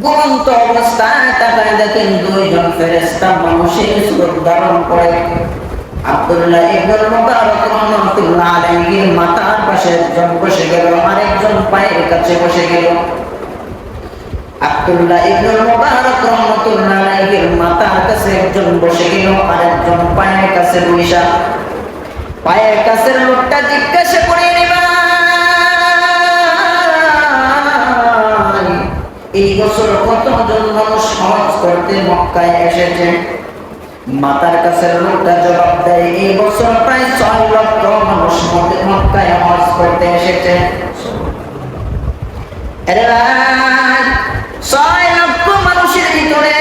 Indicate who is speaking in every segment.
Speaker 1: ঘুমন্ত অবস্থায় তাকায় দেখেন দুইজন ফেরেশতা মানুষের সুরত ধারণ করে। আব্দুল্লাহ ইবনুল মুবারক রাহমাতুল্লাহ আলাইহির মাথার পাশে একজন বসে গেল, আরেকজন পায়ের কাছে বসে গেল। আব্দুল্লাহ ইবনুল মুবারক রাহমাতুল্লাহ আলাইহির মাথার কাছে একজন বসে গেল, আরেকজন পায়ের কাছে বসা। পায়ের কাছের লোকটা জিজ্ঞাসা করে, এই বছর কতজন মানুষ হজ করতে মক্কায় এসেছে? মাতার কাছে লোকটা জবাব দেয়, এই বছর প্রায় 6 লক্ষ মানুষ মক্কায় হজ করতে এসেছে। 6 লক্ষ মানুষের ভিতরে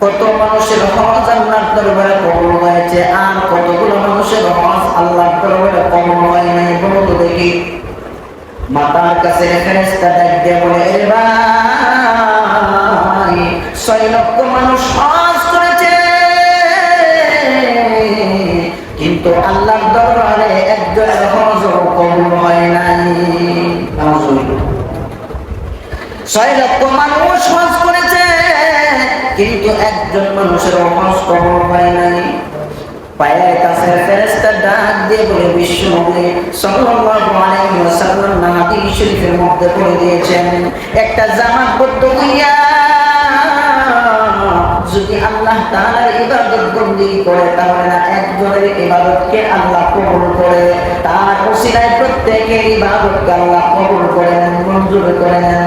Speaker 1: কত মানুষের হজ আল্লাহর দরবারে কবুল হয়েছে, আর কতগুলো মানুষের হজ আল্লাহর দরবারে কবুল হয় নাই? বলো তো দেখি। মাতার কাছে ফেরেশতা ডাক দিয়ে বলে, ভাই 6 লক্ষ মানুষ হজ করেছে, কিন্তু আল্লাহর দরবারে একজনের হজ কবুল হয় নাই। 6 লক্ষ মানুষ হজ করেছে, কিন্তু একজন মানুষের হজ কবুল হয় নাই। পায়ের কাছে ফেরেশতা ডাক দিয়ে বলে, বিশ্বনবী সাল্লাল্লাহু আলাইহি ওয়াসাল্লাম হাদিস শরীফের মধ্যে বলে দিয়েছেন, একটা জামাতবদ্ধ হইয়া যদি আল্লাহ তাআলার ইবাদত বন্দেগি করে, তাহলে না একজনের ইবাদতকে আল্লাহ কবুল করে, তার ওসিলায় প্রত্যেকের ইবাদতকে আল্লাহ কবুল করেন, মঞ্জুর করেন।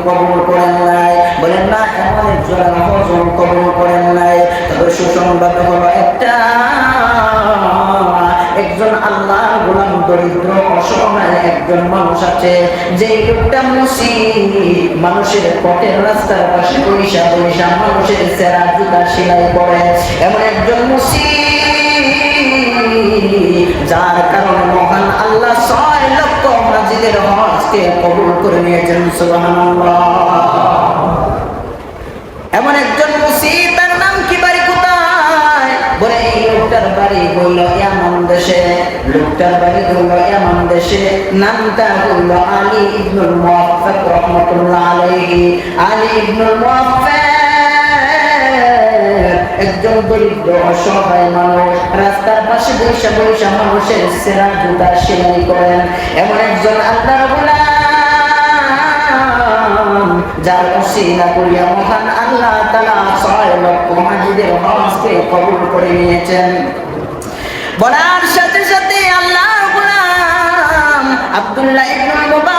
Speaker 1: কবুল করেন নাই, বলেন না এমন একজনের হজ কবুল করেন নাই। তবে সুসংবাদ হলো একটা, একজন আল্লাহর গোলাম দরিদ্র অসহায় একজন মানুষ আছে, যে লোকটা মানুষের পথের রাস্তার পাশে বৈশা বৈশা মানুষের চেরা জুতা সেলাই করে, এমন একজন যার কারণে মহান আল্লাহ 6 লক্ষ হাজিদের হজকে কবুল করে নিয়েছেন। সুবহানাল্লাহ। এমন একজন মুসিব, তার নাম কি, বাড়ি কোথায়? বলে এই লোকটার বাড়ি হইল ইয়ামান দেশে। লোকটার বাড়ি হইল ইয়ামান দেশে, নামটা হইল আলী ইবনুল মুওয়াফফাক রাহমাতুল্লাহ আলাইহি। আলী ইবনুল মুওয়াফফাক একজন দরিদ্র অসহায় মানুষ, রাস্তার পাশে বৈশা বৈশা মানুষের চেরা জুতা সেলাই করেন, এমন একজন আল্লাহর গোলাম, যার ওসিলা করিয়া মহান আল্লাহ তাআলা 6 লক্ষ হাজিদের হজকে কবুল করে নিয়েছেন। বলার সাথে সাথে আল্লাহর গোলাম আব্দুল্লাহ ইবনুল মুবারক